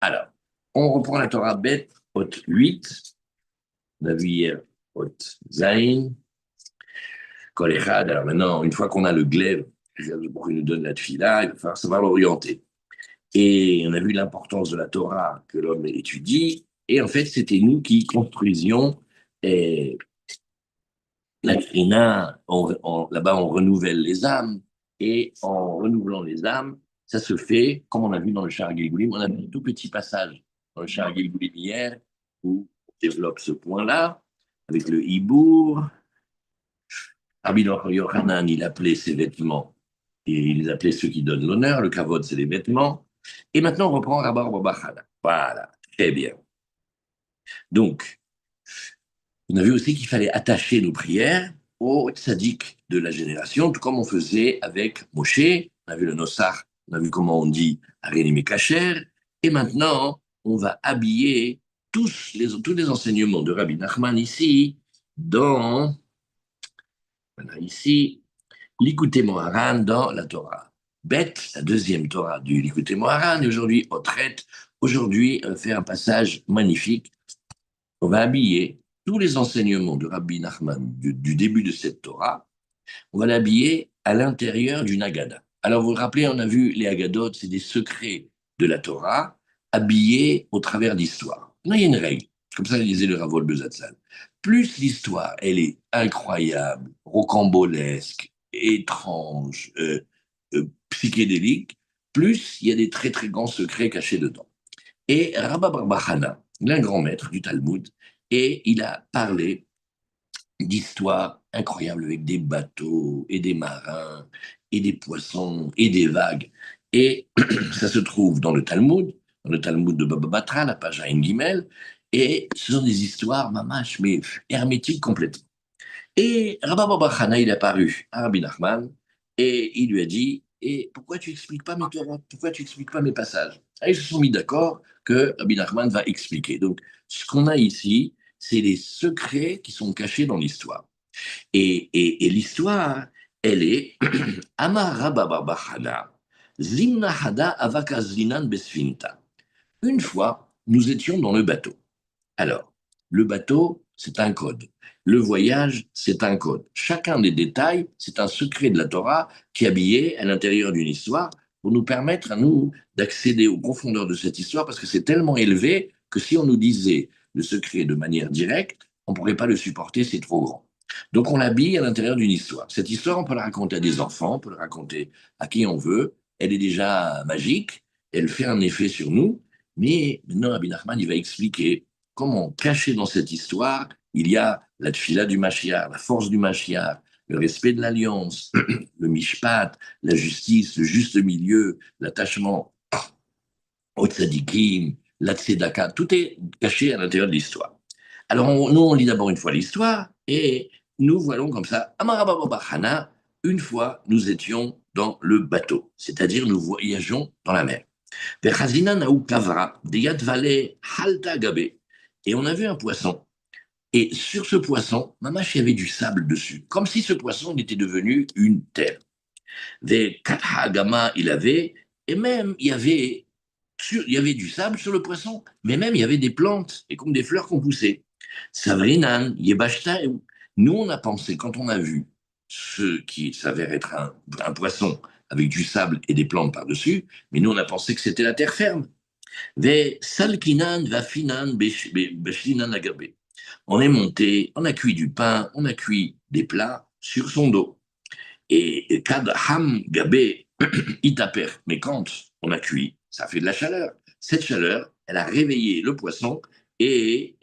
Alors, on reprend la Torah bête, hôte 8, on a vu hier hôte Zain, Kol Echad. Alors maintenant, une fois qu'on a le glaive, pour qu'il nous donne la tefila, il va falloir savoir l'orienter. Et on a vu l'importance de la Torah que l'homme étudie, et en fait, c'était nous qui construisions et la Krina, là-bas, on renouvelle les âmes, et en renouvelant les âmes, ça se fait, comme on a vu dans le Shar Gilgulim, on a vu un tout petit passage dans le Shar Gilgulim hier, où on développe ce point-là, avec le hibour. Rabbi Yochanan, il appelait ses vêtements, et il les appelait ceux qui donnent l'honneur, le kavod, c'est les vêtements. Et maintenant, on reprend Rabbi Bachana. Voilà, très bien. Donc, on a vu aussi qu'il fallait attacher nos prières aux tzaddik de la génération, tout comme on faisait avec Moshe. On a vu le Nossar, on a vu comment on dit Arélim Kacher. Et maintenant, on va habiller tous les enseignements de Rabbi Nachman ici, dans, voilà, ici, l'Ikouté Moharan dans la Torah. Bête, la deuxième Torah du l'Ikouté Moharan, et aujourd'hui, Otret. Aujourd'hui, on fait un passage magnifique. On va habiller tous les enseignements de Rabbi Nachman du début de cette Torah, on va l'habiller à l'intérieur d'une Haggadah. Alors vous vous rappelez, on a vu les Haggadot, c'est des secrets de la Torah habillés au travers d'histoires. Là, il y a une règle, comme ça disait le Ravol Bezatzal. Plus l'histoire, elle est incroyable, rocambolesque, étrange, psychédélique, plus il y a des très très grands secrets cachés dedans. Et Rabba Barbachana, il est un grand maître du Talmud, et il a parlé d'histoires incroyables avec des bateaux et des marins et des poissons et des vagues. Et ça se trouve dans le Talmud de Baba Batra, la page Aïn Gimel, et ce sont des histoires mamash, mais hermétiques complètement. Et Rabba Baba Chana, il est apparu à Rabbi Nachman et il lui a dit, et pourquoi tu expliques pas mes Torah, pourquoi tu expliques pas mes passages? Et ils se sont mis d'accord que Rabbi Nachman va expliquer. Donc, ce qu'on a ici, c'est les secrets qui sont cachés dans l'histoire. Et l'histoire, elle est Amar Rabba Baba Chana, Zimna Hada Avaka Zinan Besfinta. Une fois, nous étions dans le bateau. Alors, le bateau, c'est un code. Le voyage, c'est un code. Chacun des détails, c'est un secret de la Torah qui est habillé à l'intérieur d'une histoire pour nous permettre à nous d'accéder aux profondeurs de cette histoire parce que c'est tellement élevé que si on nous disait le secret de manière directe, on ne pourrait pas le supporter, c'est trop grand. Donc on l'habille à l'intérieur d'une histoire. Cette histoire, on peut la raconter à des enfants, on peut la raconter à qui on veut. Elle est déjà magique, elle fait un effet sur nous, mais maintenant, Rabbi Nachman, il va expliquer comment, caché dans cette histoire, il y a la tfila du Mashiach, la force du Mashiach, le respect de l'alliance, le mishpat, la justice, le juste milieu, l'attachement au tzadikim, la tzedaka, tout est caché à l'intérieur de l'histoire. Alors, nous, on lit d'abord une fois l'histoire et nous voyons comme ça, Amarababahana, une fois, nous étions dans le bateau, c'est-à-dire nous voyageons dans la mer. Verchazina naou kavra, deyad vale halta gabe. Et on a vu un poisson. Et sur ce poisson, mamash, il y avait du sable dessus, comme si ce poisson était devenu une terre. Des kathagama, il avait, et même il y avait du sable sur le poisson, mais même il y avait des plantes et comme des fleurs qu'on poussait. Savrinan, yebashta. Nous, on a pensé, quand on a vu ce qui s'avère être un poisson avec du sable et des plantes par-dessus, mais nous, on a pensé que c'était la terre ferme. Ve salkinan va finan beshlinan agabe. On est monté, on a cuit du pain, on a cuit des plats sur son dos. Et kad ham gabe itaper. Mais quand on a cuit, ça fait de la chaleur. Cette chaleur, elle a réveillé le poisson et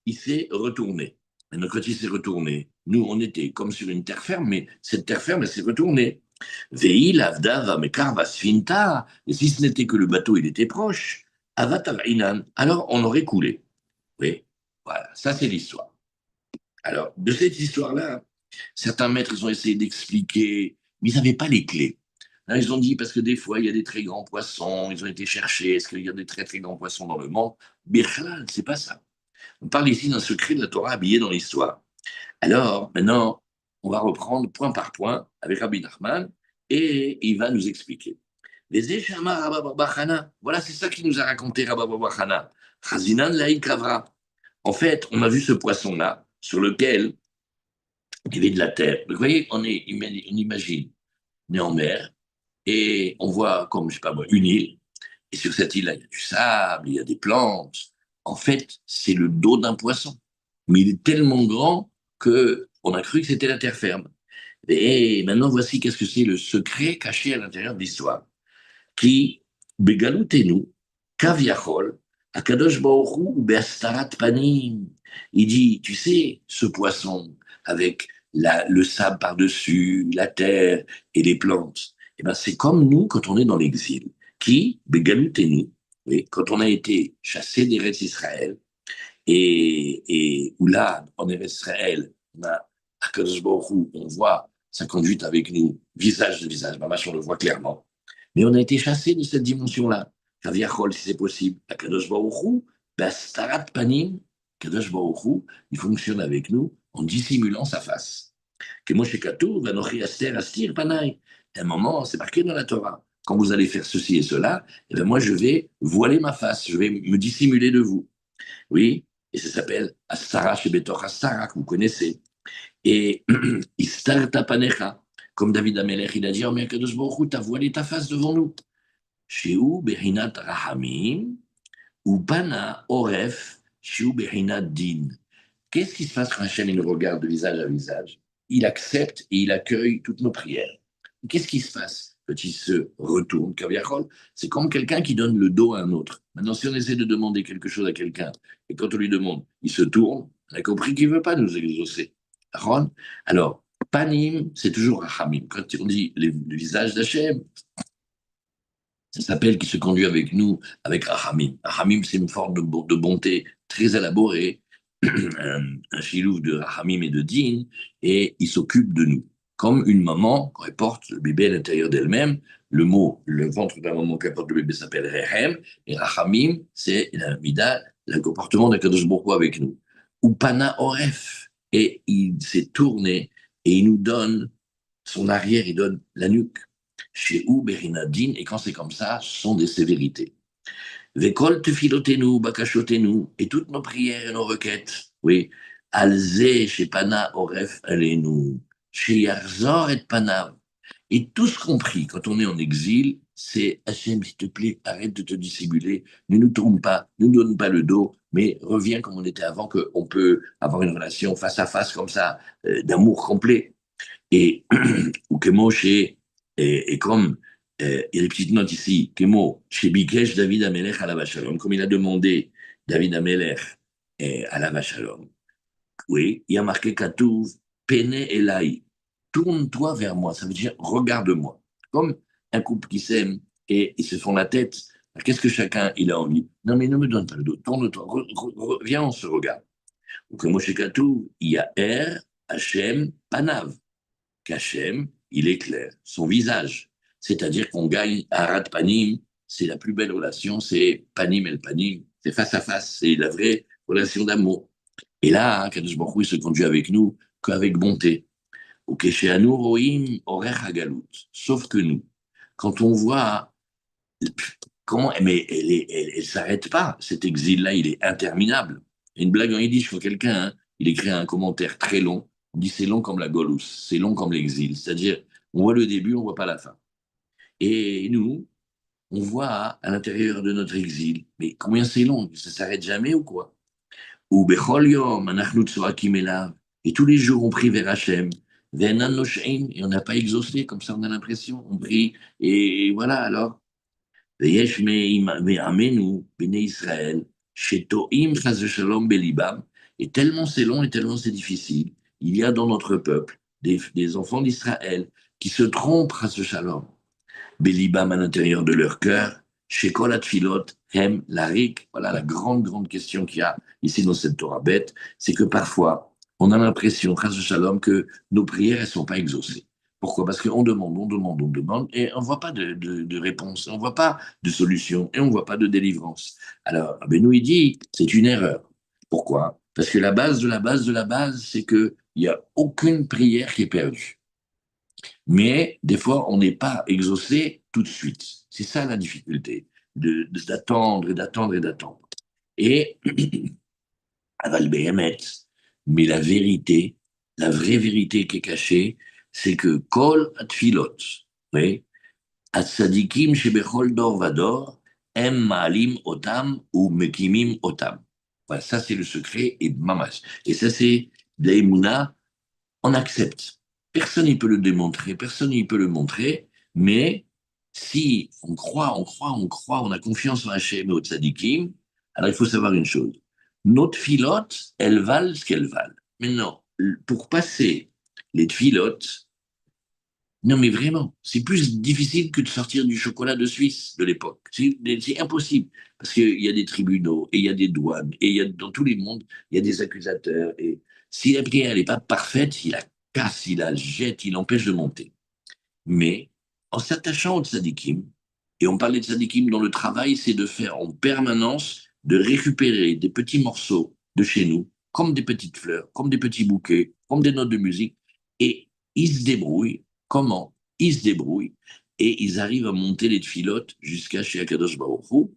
il s'est retourné. Et donc, quand il s'est retourné, nous, on était comme sur une terre ferme, mais cette terre ferme, elle s'est retournée. Vei lavda va mekar va sfinta. Et si ce n'était que le bateau, il était proche. Avatavainan. Alors, on aurait coulé. Oui, voilà, ça c'est l'histoire. Alors, de cette histoire-là, certains maîtres, ils ont essayé d'expliquer, mais ils n'avaient pas les clés. Là, ils ont dit, parce que des fois, il y a des très grands poissons, ils ont été chercher, est-ce qu'il y a des très très grands poissons dans le monde? Birchalal, c'est pas ça. On parle ici d'un secret de la Torah habillé dans l'histoire. Alors, maintenant, on va reprendre point par point avec Rabbi Nachman et il va nous expliquer. Les Eshama Rabba Bar Chana. Voilà, c'est ça qui nous a raconté Rabba Bar Chana. Chazinan Laïd Kavra. En fait, on a vu ce poisson-là, sur lequel il y avait de la terre. Vous voyez, on imagine, on est en mer, et on voit, comme, je sais pas moi, une île, et sur cette île-là, il y a du sable, il y a des plantes. En fait, c'est le dos d'un poisson. Mais il est tellement grand que on a cru que c'était la terre ferme. Et maintenant, voici qu'est-ce que c'est le secret caché à l'intérieur de l'histoire. Qui, begalutenu, kaviachol, akadosh baruch hu, beastarat panim. Il dit, tu sais, ce poisson avec le sable par-dessus, la terre et les plantes, eh ben, c'est comme nous quand on est dans l'exil. Qui, begalutenu, oui, quand on a été chassé d'Eretz Israël, et où là, en Eretz Israël, on a Akadosh Baruch Hu, on voit sa conduite avec nous, visage de visage, mamash, on le voit clairement. Mais on a été chassé de cette dimension-là. Kaviachol, si c'est possible. Akadosh Baruch Hu, Bastarat Panim, Kadosh Baruch Hu, il fonctionne avec nous en dissimulant sa face. Que Moshe Katou, Vanochi Aster Astir Panai. À un moment, c'est marqué dans la Torah. Quand vous allez faire ceci et cela, eh bien moi je vais voiler ma face, je vais me dissimuler de vous. Oui, et ça s'appelle Astara Shebetor Astara, que vous connaissez. Et Istarta Panecha, comme David Amelech, il a dit, oh, mais Kadosh Baruch Hu, t'as voilé ta face devant nous. Shiu Berinat Rahamim, ou Pana Oref, Shiu Berinat Din. Qu'est-ce qui se passe quand Hachem nous regarde de visage à visage? Il accepte et il accueille toutes nos prières. Qu'est-ce qui se passe quand il se retourne? Kaviachol, c'est comme quelqu'un qui donne le dos à un autre. Maintenant, si on essaie de demander quelque chose à quelqu'un, et quand on lui demande, il se tourne, on a compris qu'il ne veut pas nous exaucer. Alors, panim, c'est toujours rachamim. Quand on dit le visage d'Hachem, ça s'appelle qui se conduit avec nous, avec rachamim. Rachamim, c'est une forme de bonté très élaborée, un chilouf de rachamim et de din, et il s'occupe de nous. Comme une maman, quand elle porte le bébé à l'intérieur d'elle-même, le ventre d'un maman qui porte le bébé s'appelle rehem, et rachamim, c'est la mida, le comportement d'Akadosh Baruch Hu avec nous. Ou pana oref, et il s'est tourné, et il nous donne son arrière, il donne la nuque. Chez ou Berinadine, et quand c'est comme ça, ce sont des sévérités. Vekol tefilotenu, bakashotenu, et toutes nos prières et nos requêtes, oui, alze, chez Pana, oref, alenu, chez Yarzor et Panav. Et tout ce qu'on prie quand on est en exil, c'est Hachem, s'il te plaît, arrête de te dissimuler, ne nous tourne pas, ne nous donne pas le dos, mais reviens comme on était avant, qu'on peut avoir une relation face à face comme ça, d'amour complet. Et, ou que Moshe, et comme il y a des petites notes ici, que chez Bikesh David Amelech à la Vachalom, comme il a demandé David Amelech à la Vachalom, oui, il y a marqué Katouv, Pene Elai, tourne-toi vers moi, ça veut dire regarde-moi. Comme un couple qui s'aime et ils se font la tête, qu'est-ce que chacun il a envie? Non, mais ne me donne pas le dos, tourne-toi, viens, on se regarde. Donc, Moshe Katouv, il y a Er, Hachem, Panav qu'Hachem, il éclaire son visage. C'est-à-dire qu'on gagne Arat Panim, c'est la plus belle relation, c'est Panim el Panim, c'est face à face, c'est la vraie relation d'amour. Et là, Kadosh Baruch Hu, il se conduit avec nous qu'avec bonté. Ou Kesheanu Roim Orer Hagalut. Sauf que nous, quand on voit comment, mais elle s'arrête pas. Cet exil-là, il est interminable. Une blague en yiddish, faut quelqu'un, hein, il écrit un commentaire très long. On dit c'est long comme la Golus, c'est long comme l'exil. C'est-à-dire, on voit le début, on voit pas la fin. Et nous, on voit à l'intérieur de notre exil, mais combien c'est long? Ça s'arrête jamais ou quoi? Ou Bechol Yom, Anachnu Tzorakim Elav. Et tous les jours, on prie vers Hachem. Ve'enan Nosheim, et on n'a pas exaucé, comme ça on a l'impression. On prie, et voilà alors. ויש מעמנו, בני ישראל, שטועים חס ושלום בליבם, et tellement c'est long et tellement c'est difficile, il y a dans notre peuple des enfants d'Israël qui se trompent xas v'shalom, belibam à l'intérieur de leur cœur, chez Kol Atfilot, hem larik, voilà la grande question qu'il y a ici dans cette Torah bête, c'est que parfois, on a l'impression, xas v'shalom, que nos prières, elles ne sont pas exaucées. Pourquoi? Parce qu'on demande, on demande, et on ne voit pas de réponse, on ne voit pas de solution, et on ne voit pas de délivrance. Alors, Benou, il dit, c'est une erreur. Pourquoi? Parce que la base de la base de la base, c'est qu'il n'y a aucune prière qui est perdue. Mais des fois, on n'est pas exaucé tout de suite. C'est ça la difficulté, d'attendre et d'attendre et d'attendre. Et Aval Behemet, mais la vérité, la vraie vérité qui est cachée, c'est que Kol Atfilot, oui, Atzadikim Shebechol Dor Vador, Em Maalim Otam ou Mekimim Otam. Voilà, ça c'est le secret et Mamash. Et ça c'est Daimuna, on accepte. Personne ne peut le démontrer, personne ne peut le montrer, mais si on croit, on croit, on croit, on a confiance en Hachem et au tzadikim, alors il faut savoir une chose. Nos tfilotes, elles valent ce qu'elles valent. Maintenant, pour passer les tfilotes, non mais vraiment, c'est plus difficile que de sortir du chocolat de Suisse de l'époque. C'est impossible, parce qu'il y a des tribunaux, et il y a des douanes, et il y a, dans tous les mondes, il y a des accusateurs, et si la prière n'est pas parfaite, il la casse, il la jette, il l'empêche de monter. Mais en s'attachant au tzadikim, et on parlait de tzadikim dans le travail, c'est de faire en permanence, de récupérer des petits morceaux de chez nous, comme des petites fleurs, comme des petits bouquets, comme des notes de musique, et ils se débrouillent. Comment? Ils se débrouillent, et ils arrivent à monter les tfilotes jusqu'à chez Akadosh Baruch Hu.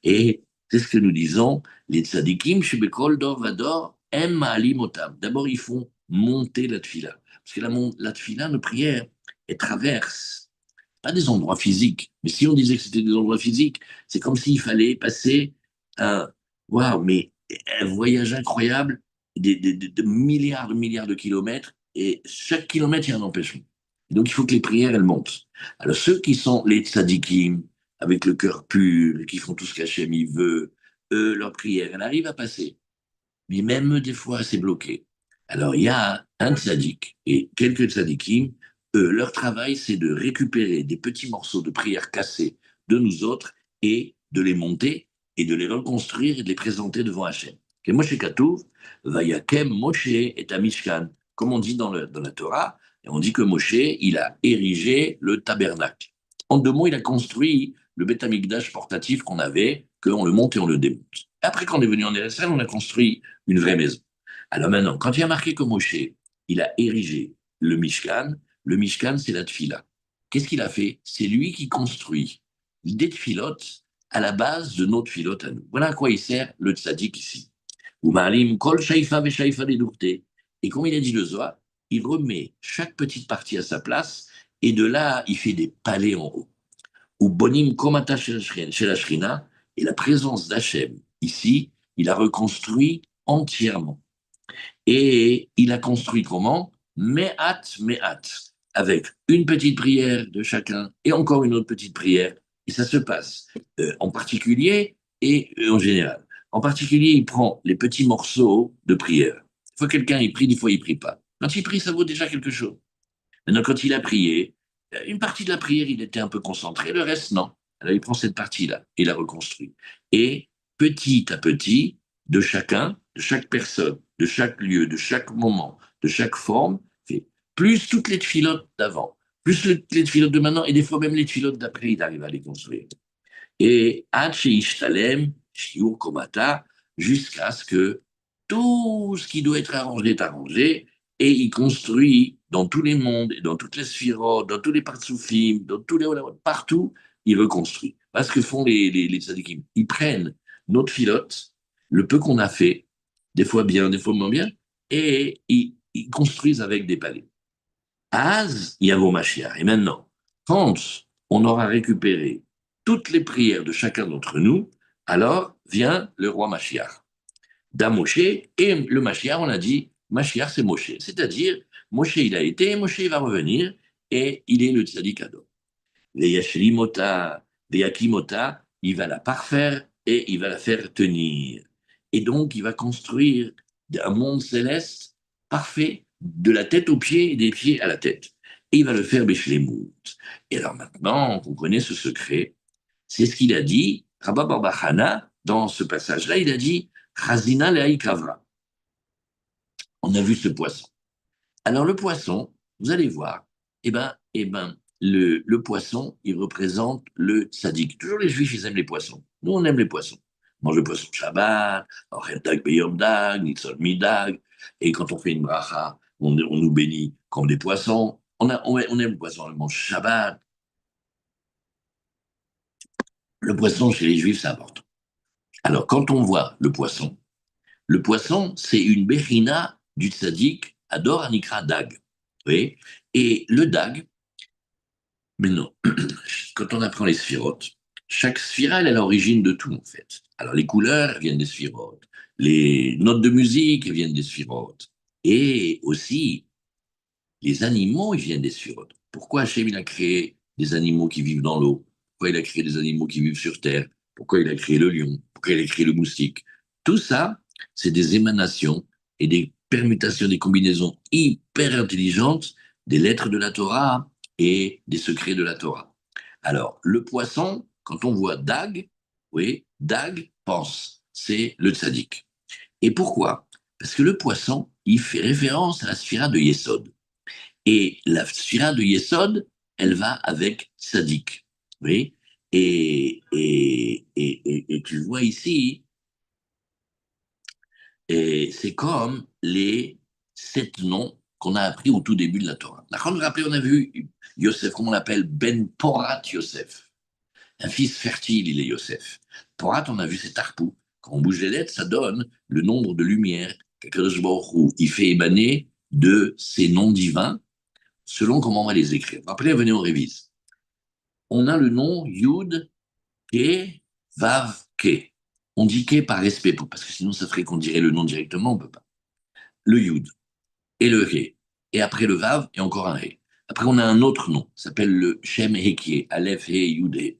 Et c'est ce que nous disons, les tzadikim, shebekol dor vador, em ma'alim otam. D'abord, ils font monter la tfila. Parce que la tfila, nos prières, elles traversent, pas des endroits physiques, mais si on disait que c'était des endroits physiques, c'est comme s'il fallait passer un, waouh, mais un voyage incroyable, de milliards de kilomètres, et chaque kilomètre, il y a un empêchement. Donc, il faut que les prières, elles montent. Alors, ceux qui sont les tzadikim, avec le cœur pur, qui font tout ce qu'Hachem il veut, eux, leur prière, elle arrive à passer. Mais même des fois, c'est bloqué. Alors, il y a un tzaddik et quelques tzaddikim, eux, leur travail, c'est de récupérer des petits morceaux de prière cassés de nous autres et de les monter et de les reconstruire et de les présenter devant Hachem. Et Moshe Katuv, Vayakem Moshe et Mishkan, comme on dit dans la Torah, et on dit que Moshe, il a érigé le tabernacle. En deux mots, il a construit le Beth Amikdash portatif qu'on avait, qu'on le monte et on le démonte. Après, quand on est venu en Israël, on a construit une vraie maison. Alors maintenant, quand il y a marqué que Moshe, il a érigé le Mishkan, c'est la tfila. Qu'est-ce qu'il a fait? C'est lui qui construit des tfilotes à la base de nos tfilotes à nous. Voilà à quoi il sert le tzaddik ici. Ou ma'alim kol shaifa ve shaifa dedurte. Et comme il a dit le Zohar, il remet chaque petite partie à sa place et de là, il fait des palais en haut. Ou bonim komata chez la Shrina, et la présence d'Hachem ici, il a reconstruit entièrement. Et il a construit comment? Me'at, me'at, avec une petite prière de chacun et encore une autre petite prière. Et ça se passe en particulier et en général. En particulier, il prend les petits morceaux de prière. Des fois, quelqu'un il prie, des fois, il prie pas. Quand il prie, ça vaut déjà quelque chose. Maintenant, quand il a prié, une partie de la prière, il était un peu concentré, le reste, non. Alors, il prend cette partie-là et la reconstruit. Et petit à petit, de chacun, de chaque personne, de chaque lieu, de chaque moment, de chaque forme, plus toutes les filotes d'avant, plus les filotes de maintenant, et des fois même les filotes d'après, il arrive à les construire. Et Hachi Ishtalem, Shiur Komata, jusqu'à ce que tout ce qui doit être arrangé est arrangé, et il construit dans tous les mondes, dans toutes les sphirotes, dans tous les partsoufim, dans tous les partout, il reconstruit. Parce que font les tzadikim. Ils prennent notre filote, le peu qu'on a fait, des fois bien, des fois moins bien, et ils construisent avec des palais. Az Yavo Mashiach. Et maintenant, quand on aura récupéré toutes les prières de chacun d'entre nous, alors vient le roi Mashiach. Moshe, et le Mashiach, on a dit, Mashiach c'est Moshe. C'est-à-dire, Moshe il a été, Moshe il va revenir, et il est le tzaddik Adon. Les Yashlimota, les Yakimota, il va la parfaire et il va la faire tenir. Et donc, il va construire un monde céleste parfait de la tête aux pieds et des pieds à la tête. Et il va le faire Beshlemut. Et alors maintenant qu'on connaît ce secret, c'est ce qu'il a dit, Rabba Barbachana, dans ce passage-là, il a dit Chazina Leaïkavra. On a vu ce poisson. Alors le poisson, vous allez voir, le poisson, il représente le tzaddik. Toujours les juifs, ils aiment les poissons. Nous, on aime les poissons. On mange le poisson Shabbat, Dag Beyom Dag, Nitzol Midag, et quand on fait une bracha, on nous bénit comme des poissons. on aime le poisson, on le mange Shabbat. Le poisson, chez les Juifs, c'est important. Alors, quand on voit le poisson, c'est une bérina du tzaddik Ador Anikra Dag. Oui. Et le Dag, mais non, quand on apprend les sphirotes, chaque sphira, elle est à l'origine de tout, en fait. Alors, les couleurs elles viennent des sphirotes, les notes de musique elles viennent des sphirotes, et aussi les animaux, ils viennent des sphirotes. Pourquoi Hachem, il a créé des animaux qui vivent dans l'eau? Pourquoi il a créé des animaux qui vivent sur terre? Pourquoi il a créé le lion? Pourquoi il a créé le moustique? Tout ça, c'est des émanations et des permutations, des combinaisons hyper intelligentes des lettres de la Torah et des secrets de la Torah. Alors, le poisson, quand on voit Dag, oui, Dag pense, c'est le tzaddik. Et pourquoi? Parce que le poisson, il fait référence à la sphira de Yesod. Et la sphira de Yesod, elle va avec Sadik. Oui. Et tu vois ici, et c'est comme les 7 noms qu'on a appris au tout début de la Torah. Là, quand vous vous rappelez, on a vu Yosef, comment on l'appelle? Ben Porat Yosef. Un fils fertile, il est Yosef. Porat, on a vu, c'est Tarpou. Quand on bouge les lettres, ça donne le nombre de lumières qu'Akadosh Baruch Hu, il fait émaner de ces noms divins selon comment on va les écrire. Après, venez, on révise. On a le nom Yud, Ke, Vav, Ke. On dit Ke par respect, parce que sinon ça ferait qu'on dirait le nom directement, on ne peut pas. Le Yud et le He. Et après le Vav, et encore un He. Après, on a un autre nom, ça s'appelle le Shem Hekie, Aleph, He, Yud, He.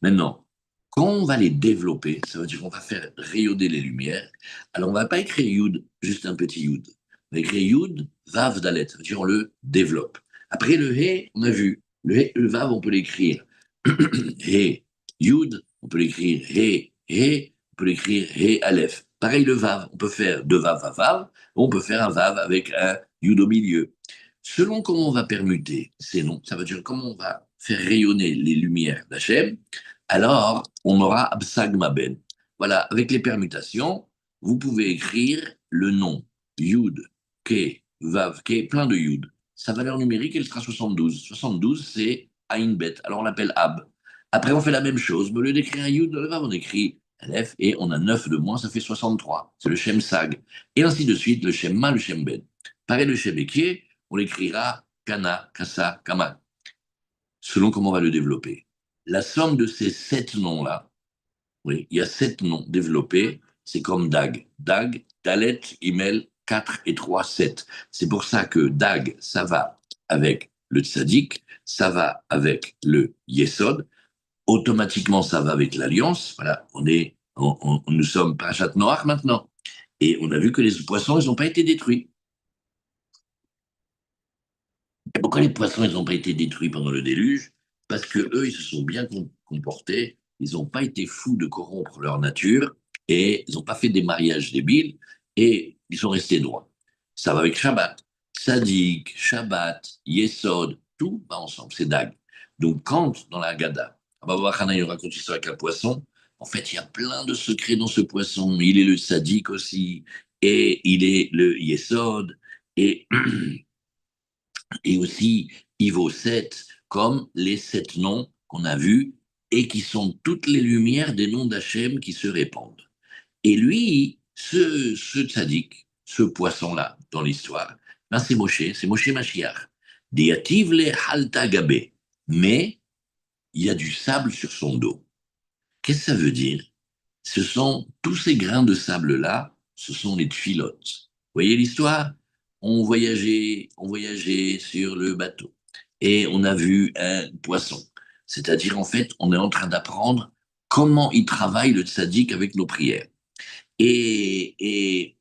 Maintenant, quand on va les développer, ça veut dire qu'on va faire rayonner les lumières. Alors, on ne va pas écrire Yud, juste un petit Yud. On va écrire Yud, Vav, Dalet. Ça veut dire on le développe. Après, le He, on a vu. Le Vav, on peut l'écrire He, Yud, on peut l'écrire He, on peut l'écrire He, Aleph. Pareil, le Vav, on peut faire deux Vav à Vav, on peut faire un Vav avec un Yud au milieu. Selon comment on va permuter ces noms, ça veut dire comment on va faire rayonner les lumières d'Hachem, alors on aura Absag Maben. Voilà, avec les permutations, vous pouvez écrire le nom Yud, Ke, Vav, Ke, plein de Yud. Sa valeur numérique, elle sera 72. 72, c'est Ain Bet, alors on l'appelle Ab. Après, on fait la même chose, mais au lieu d'écrire un Yud, le Vav, on écrit Aleph, et on a 9 de moins, ça fait 63. C'est le Shem Sag. Et ainsi de suite, le Shem Ma, le Shem Ben. Pareil, le Shem Ekie, on l'écrira Kana, Kasa, Kama, selon comment on va le développer. La somme de ces 7 noms-là, oui, il y a 7 noms développés, c'est comme Dag. Dag, Dalet, Gimel, 4 et 3, 7. C'est pour ça que Dag, ça va avec le Tzadik, ça va avec le Yesod, automatiquement ça va avec l'Alliance. Voilà, nous sommes Parashat Noach maintenant. Et on a vu que les poissons, ils n'ont pas été détruits. Pourquoi les poissons, ils n'ont pas été détruits pendant le déluge? Parce que eux, ils se sont bien comportés, ils n'ont pas été fous de corrompre leur nature et ils n'ont pas fait des mariages débiles et ils sont restés droits. Ça va avec Shabbat. Sadik, Shabbat, Yesod, tout va ensemble, c'est Dag. Donc quand dans la Haggadah, Abba Hana, il raconte l'histoire avec un poisson, en fait, il y a plein de secrets dans ce poisson. Il est le Sadik aussi et il est le Yesod et et aussi il vaut 7, comme les 7 noms qu'on a vus et qui sont toutes les lumières des noms d'Hachem qui se répandent. Et lui, ce tzaddik, ce poisson-là dans l'histoire, ben c'est Moshe Mashiach. Diativ le halta gabe. Mais il y a du sable sur son dos. Qu'est-ce que ça veut dire? Ce sont tous ces grains de sable-là, ce sont les tfilotes. Vous voyez l'histoire? On voyageait sur le bateau et on a vu un poisson. C'est-à-dire, en fait, on est en train d'apprendre comment il travaille le tzaddik avec nos prières. Et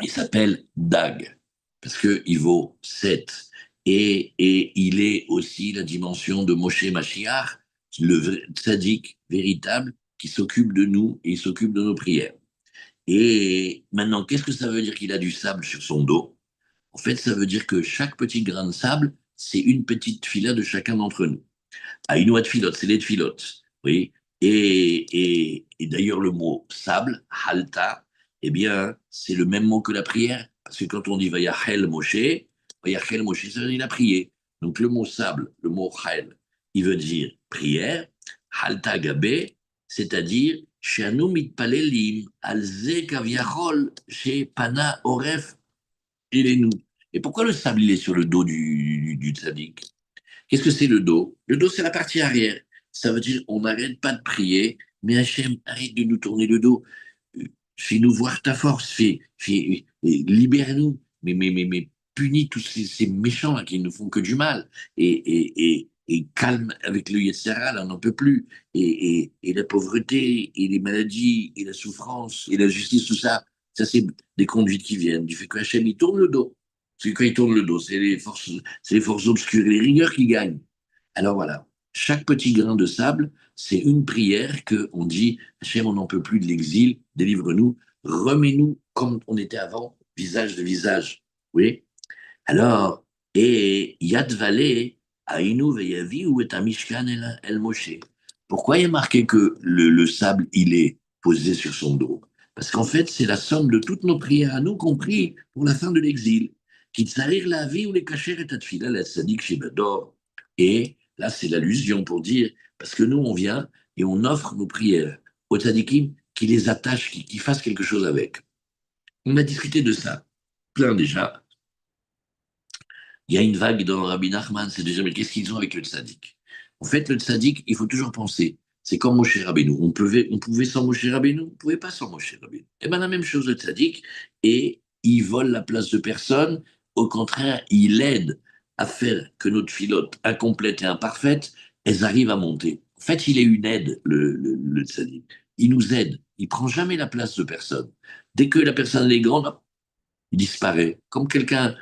il s'appelle Dag, parce qu'il vaut 7. Et il est aussi la dimension de Moshe Mashiach, le tzaddik véritable qui s'occupe de nous et il s'occupe de nos prières. Et maintenant, qu'est-ce que ça veut dire qu'il a du sable sur son dos? En fait, ça veut dire que chaque petit grain de sable, c'est une petite fila de chacun d'entre nous. Ah, une filote, c'est les filotes. Oui. Et d'ailleurs, le mot sable, halta, eh bien, c'est le même mot que la prière. Parce que quand on dit Vayachel Moshe, Vayachel Moshe, ça veut dire il a prié. Donc le mot sable, le mot chel, il veut dire prière. Halta gabe, c'est-à-dire Shanu mitpalelim al ze kaviachol chez Pana Oref ilenu. Et pourquoi le sable il est sur le dos du tzaddik? Qu'est-ce que c'est le dos? Le dos, c'est la partie arrière. Ça veut dire on n'arrête pas de prier, mais Hachem, arrête de nous tourner le dos. Fais-nous voir ta force, libère-nous, mais punis tous ces méchants là, qui ne font que du mal. Et calme avec le Yetzirah, là, on n'en peut plus. Et la pauvreté, et les maladies, et la souffrance, et la justice, tout ça, ça c'est des conduites qui viennent du fait que Hachem, il tourne le dos. Parce que quand il tourne le dos, c'est les forces obscures, les rigueurs qui gagnent. Alors voilà, chaque petit grain de sable, c'est une prière que on dit, Hachem, on n'en peut plus de l'exil, délivre-nous, remets-nous comme on était avant, visage de visage. Oui. Alors, et Yad Vallée, Aïnou Veyavi, où est un Mishkan El Moshe. Pourquoi il y a marqué que le sable, il est posé sur son dos? Parce qu'en fait, c'est la somme de toutes nos prières à nous, compris pour la fin de l'exil. Kitsarir la vie ou les cachers et tadfila, la sadik shebador. Et là, c'est l'allusion pour dire, parce que nous, on vient et on offre nos prières aux tzadikim qui les attachent, qui fassent quelque chose avec. On a discuté de ça, plein déjà. Il y a une vague dans Rabbi Nachman, c'est déjà, mais qu'est-ce qu'ils ont avec le tzaddik? En fait, le tzaddik, il faut toujours penser, c'est comme Moshe Rabbeinu. On pouvait sans Moshe Rabbeinu, on ne pouvait pas sans Moshe Rabbeinu. Eh bien, la même chose, le tzaddik, et il vole la place de personne. Au contraire, il aide à faire que notre filote incomplète et imparfaite, elles arrivent à monter. En fait, il est une aide, le tzaddik. Il nous aide. Il prend jamais la place de personne. Dès que la personne est grande, il disparaît. Comme quelqu'un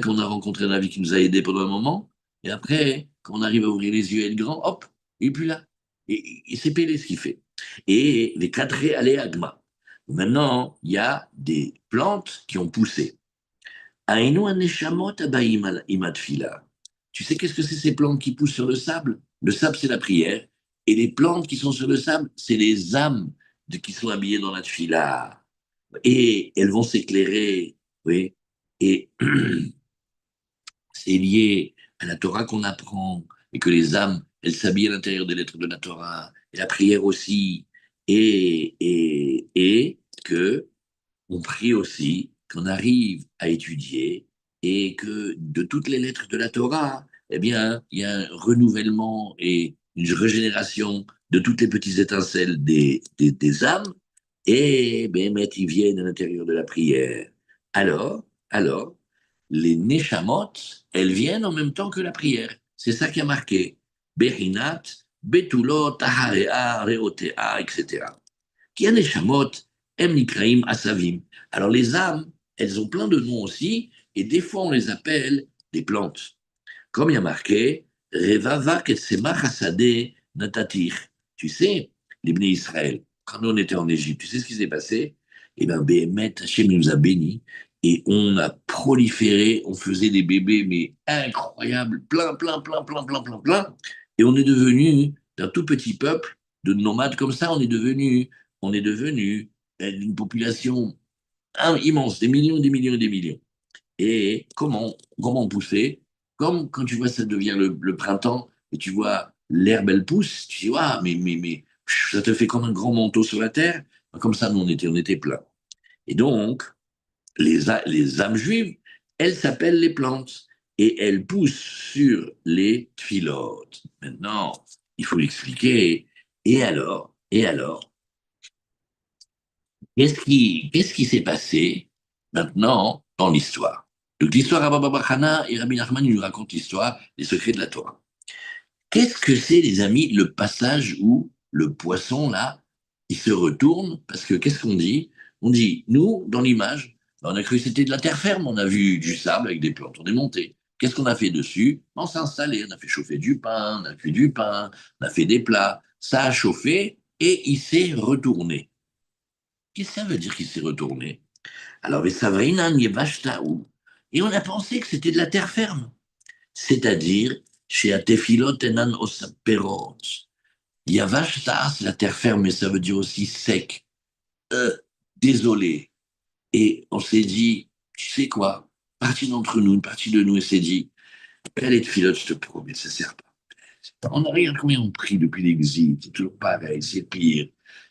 qu'on a rencontré dans la vie qui nous a aidés pendant un moment, et après, quand on arrive à ouvrir les yeux et être grand, hop, il n'est plus là. Et c'est Pélé ce qu'il fait. Et les cadrés allaient agma. Maintenant, il y a des plantes qui ont poussé. Aïnou aneshamot abaïm imatfila. Tu sais qu'est-ce que c'est ces plantes qui poussent sur le sable? Le sable, c'est la prière. Et les plantes qui sont sur le sable, c'est les âmes qui sont habillées dans la tfila. Et elles vont s'éclairer, oui. Et c'est lié à la Torah qu'on apprend et que les âmes, elles s'habillent à l'intérieur des lettres de la Torah et la prière aussi. Et que on prie aussi, qu'on arrive à étudier et que de toutes les lettres de la Torah, eh bien, il y a un renouvellement et une régénération de toutes les petites étincelles des âmes et ben, ils viennent à l'intérieur de la prière. Alors, les neshamot, elles viennent en même temps que la prière. C'est ça qui a marqué. Berinat, Betulot, Taharea, Reotea, etc. Qui a neshamot, Em Nikraim, Asavim. Alors les âmes, elles ont plein de noms aussi, et des fois on les appelle des plantes. Comme il y a marqué, Revava Ketsemach Hasadeh Natatir. Tu sais, les Bnei Israël, quand nous on était en Égypte, tu sais ce qui s'est passé? Eh bien, Béhémet, Hachem nous a bénis, et on a proliféré, on faisait des bébés, mais incroyables, plein, et on est devenu, d'un tout petit peuple de nomades comme ça, on est devenu une population immense, des millions, des millions et des millions. Et comment pousser? Comme quand tu vois, ça devient le printemps, et tu vois l'herbe, elle pousse, tu dis, ah, mais, ça te fait comme un grand manteau sur la terre. Comme ça, nous, on était plein. Et donc, les âmes juives, elles s'appellent les plantes, et elles poussent sur les tfilotes. Maintenant, il faut l'expliquer. Et alors, qu'est-ce qui s'est passé maintenant dans l'histoire? Donc l'histoire à Baba Bachana et Rabbi Nachman ils nous racontent l'histoire des secrets de la Torah. Qu'est-ce que c'est, les amis, le passage où le poisson, là, il se retourne? Parce que qu'est-ce qu'on dit? On dit, nous, dans l'image, on a cru que c'était de la terre ferme, on a vu du sable avec des plantes, on est monté. Qu'est-ce qu'on a fait dessus? On s'est installé, on a fait chauffer du pain, on a cuit du pain, on a fait des plats. Ça a chauffé et il s'est retourné. Qu'est-ce que ça veut dire qu'il s'est retourné? Alors, Vesavrinan Yevashtaou. Et on a pensé que c'était de la terre ferme. C'est-à-dire, chez Atefilot Enan Osaperot. Yavashta, c'est la terre ferme, mais ça veut dire aussi sec. Euh, Désolé. Et on s'est dit, tu sais quoi? partie d'entre nous, une partie de nous, et s'est dit, allez, Philote, je te promets, ça ne sert pas. On a rien combien on prie depuis l'exil, c'est toujours pareil, c'est pire.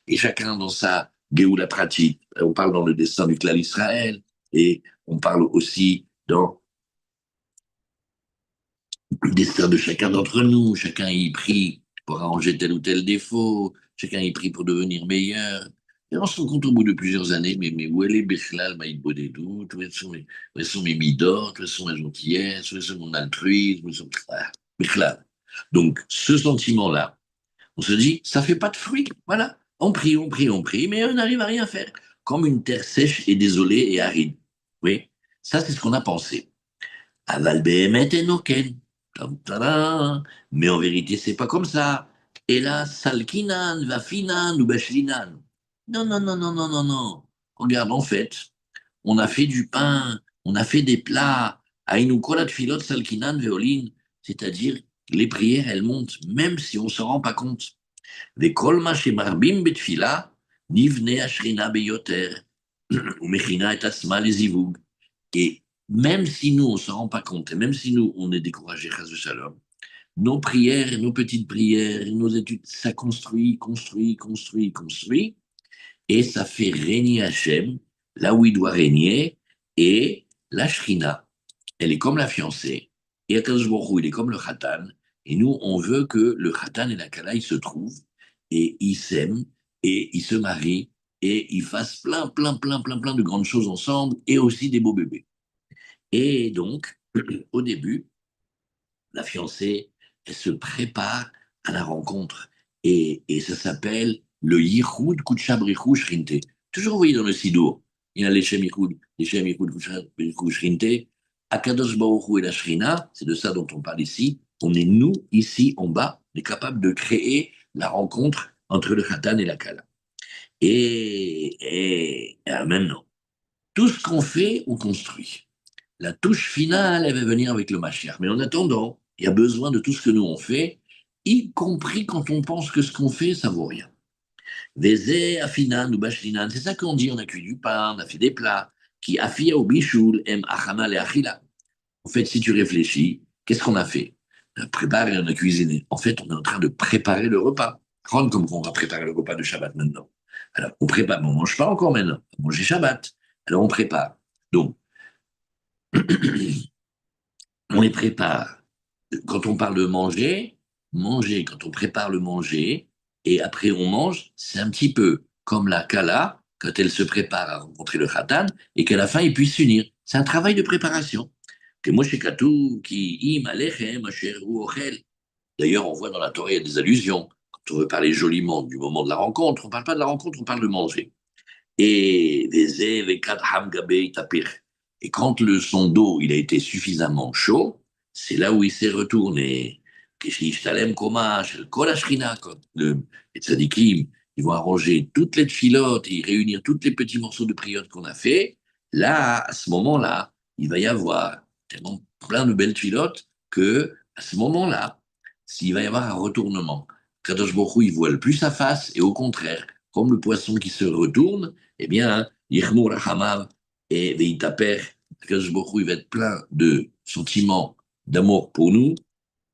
Et chacun dans sa Géoula pratique. On parle dans le destin du clan d'Israël, et on parle aussi dans le destin de chacun d'entre nous. Chacun y prie pour arranger tel ou tel défaut, chacun y prie pour devenir meilleur. Et on se rend compte au bout de plusieurs années, mais où est les Bechlal, Maïd Bodedou, où sont mes midot, où sont ma gentillesse, où est mon altruisme, où sont... Ah, Bechlal. Donc, ce sentiment-là, on se dit, ça fait pas de fruits. Voilà. On prie, on prie, on prie, mais on n'arrive à rien faire. Comme une terre sèche et désolée et aride. Oui, ça, c'est ce qu'on a pensé. Aval behemet enoken. Tam-tadam. Mais en vérité, c'est pas comme ça. Et là, salkinan, vafinan ou bashlinan. Non, non, non, non, non, non, non. Regarde, en fait, on a fait du pain, on a fait des plats. Aïnou kolat filot salkinan veolin. C'est-à-dire, les prières, elles montent, même si on ne se rend pas compte. וכל מה שמרבים בתפילה, נבנה השכינה ביותר, ומכינה את עצמה לזיווג. Et même si nous, on ne se rend pas compte, et même si nous, on est découragé, chas shalom, nos prières, nos petites prières, nos études, ça construit, construit, construit, construit, et ça fait régner Hachem là où il doit régner, et la Shrina, elle est comme la fiancée, et Akadosh Baruch Hu, il est comme le Khatan, et nous, on veut que le Khatan et la Kala, ils se trouvent, et ils s'aiment, et ils se marient, et ils fassent plein, plein, plein, plein, plein de grandes choses ensemble, et aussi des beaux bébés. Et donc, au début, la fiancée, elle se prépare à la rencontre. Et ça s'appelle le Yichud Kutshabrichu Shrinte. Toujours envoyé dans le Sidour. Il y a l'Echem Yichud Kutshabrichu Shrinte. Akadosh Baruch Hu et la Shrina, c'est de ça dont on parle ici. On est nous, ici, en bas, on est capable de créer la rencontre entre le Khatan et la Kala. Et maintenant, tout ce qu'on fait, on construit. La touche finale, elle va venir avec le Mashiach. Mais en attendant, il y a besoin de tout ce que nous on fait, y compris quand on pense que ce qu'on fait, ça vaut rien. Vézé, afinan ou bashlinan, c'est ça qu'on dit, on a cuit du pain, on a fait des plats, qui afia ou bichoul, em achana le achila. En fait, si tu réfléchis, qu'est-ce qu'on a fait? On a préparé, on a cuisiné. En fait, on est en train de préparer le repas. Rendre comme on va préparer le repas de Shabbat maintenant. Alors, on prépare, mais on ne mange pas encore maintenant. On mange Shabbat. Alors, on prépare. Donc, on les prépare. Quand on parle de manger, manger, quand on prépare le manger, et après on mange, c'est un petit peu comme la Kala, quand elle se prépare à rencontrer le Khatan, et qu'à la fin, ils puissent s'unir. C'est un travail de préparation. Que moi, chez Katou, qui im alechem, asher hu ochel. D'ailleurs, on voit dans la Torah, il y a des allusions. Quand on veut parler joliment du moment de la rencontre, on ne parle pas de la rencontre, on parle de manger. Et et quand son dos il a été suffisamment chaud, c'est là où il s'est retourné. Quand les tzadikim, ils vont arranger toutes les filotes et réunir tous les petits morceaux de priote qu'on a fait, là, à ce moment-là, il va y avoir tellement plein de belles filotes que, à ce moment-là, s'il va y avoir un retournement, Kadosh Baruch Hu, il voile plus sa face, et au contraire, comme le poisson qui se retourne, eh bien, Yichmur Hamav et Veitaper, Kadosh Baruch Hu, il va être plein de sentiments d'amour pour nous,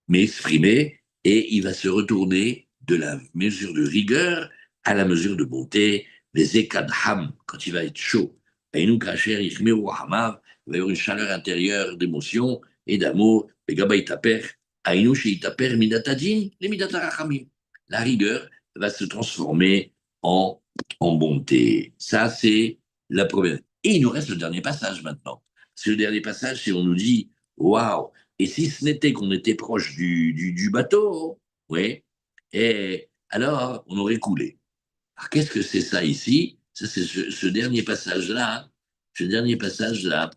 mais exprimés, et il va se retourner de la mesure de rigueur à la mesure de bonté, les Ekadham, quand il va être chaud. Et nous, Kacher, Yichmur Hamav, il va y avoir une chaleur intérieure d'émotion et d'amour, et Gaba Itaper, Aïnou Itaper, Midatadin, les Midatarachamim. La rigueur va se transformer en bonté. Ça, c'est la première. Et il nous reste le dernier passage maintenant. C'est le dernier passage, c'est on nous dit, waouh, et si ce n'était qu'on était proche du bateau, oui, et alors on aurait coulé. Alors qu'est-ce que c'est ça ici? Ça, c'est ce dernier passage-là. Ce dernier passage-là,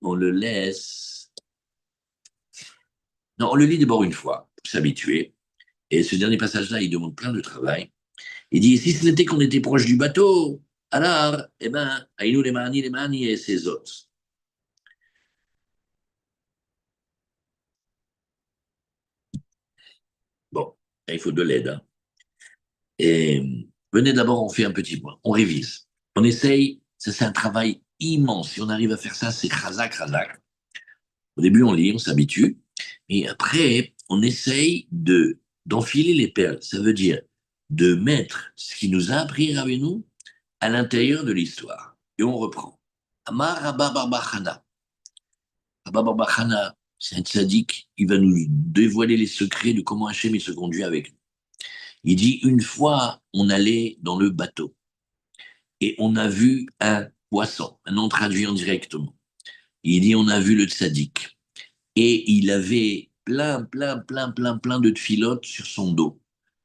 on le laisse. Non, on le lit d'abord une fois, pour s'habituer. Et ce dernier passage-là, il demande plein de travail. Il dit, si ce n'était qu'on était proche du bateau, alors, eh ben, Aïnou les mani et ses autres. Bon, il faut de l'aide. Hein. Et venez d'abord, on fait un petit point. On révise. On essaye. Ça, c'est un travail immense. Si on arrive à faire ça, c'est khazak, khazak. Au début, on lit, on s'habitue, et après, on essaye d'enfiler les perles. Ça veut dire de mettre ce qui nous a appris Rabbeinu à l'intérieur de l'histoire. Et on reprend. Amar Rabba Barbachana. Rabba Barbachana, c'est un tzaddik, il va nous dévoiler les secrets de comment Hachem il se conduit avec nous. Il dit, une fois, on allait dans le bateau et on a vu un poisson, un nom traduit en directement. Il dit, on a vu le tzaddik. Et il avait plein de tfilotes sur son dos.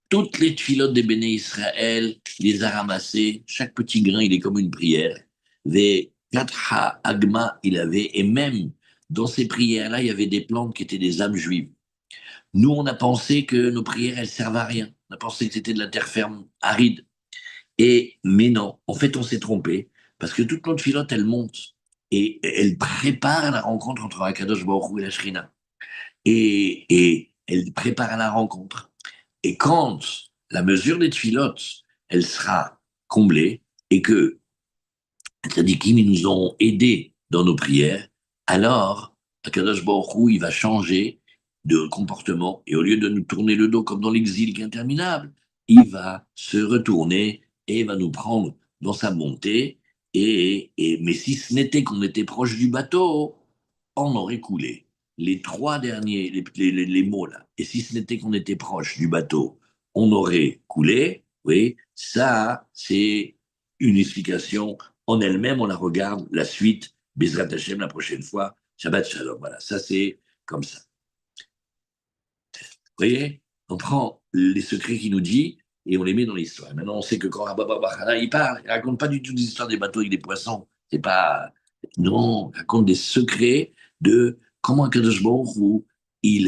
Toutes les tfilotes des béné Israël, il les a ramassées. Chaque petit grain, il est comme une prière. Des katha agma, il avait, et même dans ces prières-là, il y avait des plantes qui étaient des âmes juives. Nous, on a pensé que nos prières, elles servent à rien. On a pensé que c'était de la terre ferme, aride. Mais non, en fait, on s'est trompé, parce que toute notre filote, elle monte, et elle prépare la rencontre entre Akadosh Baruch Hu et la Shrina. Et elle prépare la rencontre. Et quand la mesure des filotes, elle sera comblée, et que c'est-à-dire qu'ils nous ont aidés dans nos prières, alors Akadosh Baruch Hu, il va changer de comportement, et au lieu de nous tourner le dos comme dans l'exil qui est interminable, il va se retourner et va nous prendre dans sa bonté. Mais si ce n'était qu'on était proche du bateau, on aurait coulé. Les trois derniers, les mots là, et si ce n'était qu'on était proche du bateau, on aurait coulé. Oui, ça, c'est une explication en elle-même, on la regarde, la suite, Bezrat Hashem la prochaine fois, Shabbat Shalom. Voilà, ça c'est comme ça. Vous voyez, on prend les secrets qu'il nous dit et on les met dans l'histoire. Maintenant, on sait que quand Rabba Bachana, il parle, il raconte pas du tout des histoires des bateaux avec des poissons. C'est pas. Non, il raconte des secrets de comment Kadosh Baruch Hu, il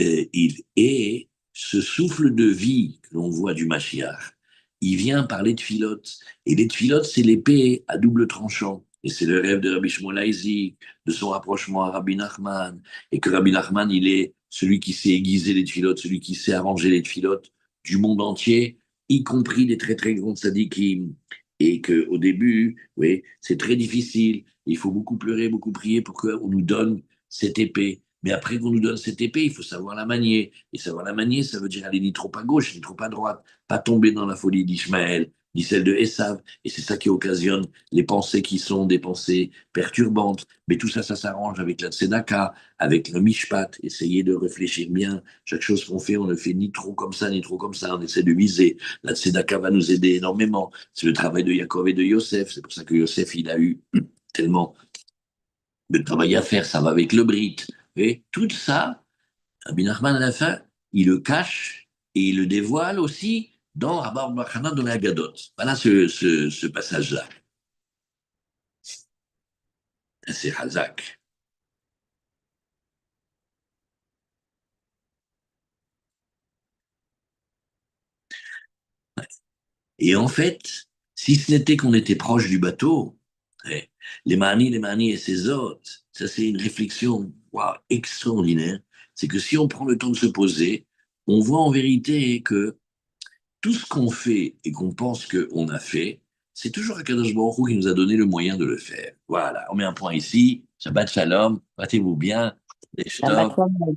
est ce souffle de vie que l'on voit du Mashiach. Il vient par les tfilotes. Et les tfilotes, c'est l'épée à double tranchant. Et c'est le rêve de Rabbi Shmuel Isaac, de son rapprochement à Rabbi Nachman. Et que Rabbi Nachman, il est celui qui sait aiguiser les tfilotes, celui qui sait arranger les tfilotes du monde entier, y compris des très très grands sadikim. Et qu'au début, oui, c'est très difficile. Il faut beaucoup pleurer, beaucoup prier pour qu'on nous donne cette épée. Mais après qu'on nous donne cette épée, il faut savoir la manier. Et savoir la manier, ça veut dire aller ni trop à gauche, ni trop à droite. Pas tomber dans la folie d'Ishmaël, ni celle de Esav. Et c'est ça qui occasionne les pensées qui sont des pensées perturbantes. Mais tout ça, ça s'arrange avec la tzedaka, avec le mishpat. Essayer de réfléchir bien. Chaque chose qu'on fait, on ne fait ni trop comme ça, ni trop comme ça. On essaie de viser. La tzedaka va nous aider énormément. C'est le travail de Yaakov et de Yosef. C'est pour ça que Yosef, il a eu tellement de travail à faire. Ça va avec le brit. Et tout ça, Rabbi Nachman, à la fin, il le cache et il le dévoile aussi dans Rabbi Bachana dans la Gadot. Voilà ce passage-là. C'est Hazak. Et en fait, si ce n'était qu'on était proche du bateau, ouais, les Mani et ses hôtes, ça c'est une réflexion waouh, extraordinaire. C'est que si on prend le temps de se poser, on voit en vérité que tout ce qu'on fait et qu'on pense qu'on a fait, c'est toujours Akadosh Baruch Hu qui nous a donné le moyen de le faire. Voilà, on met un point ici. Shabbat Shalom, battez-vous bien. Les Shabbat shalom.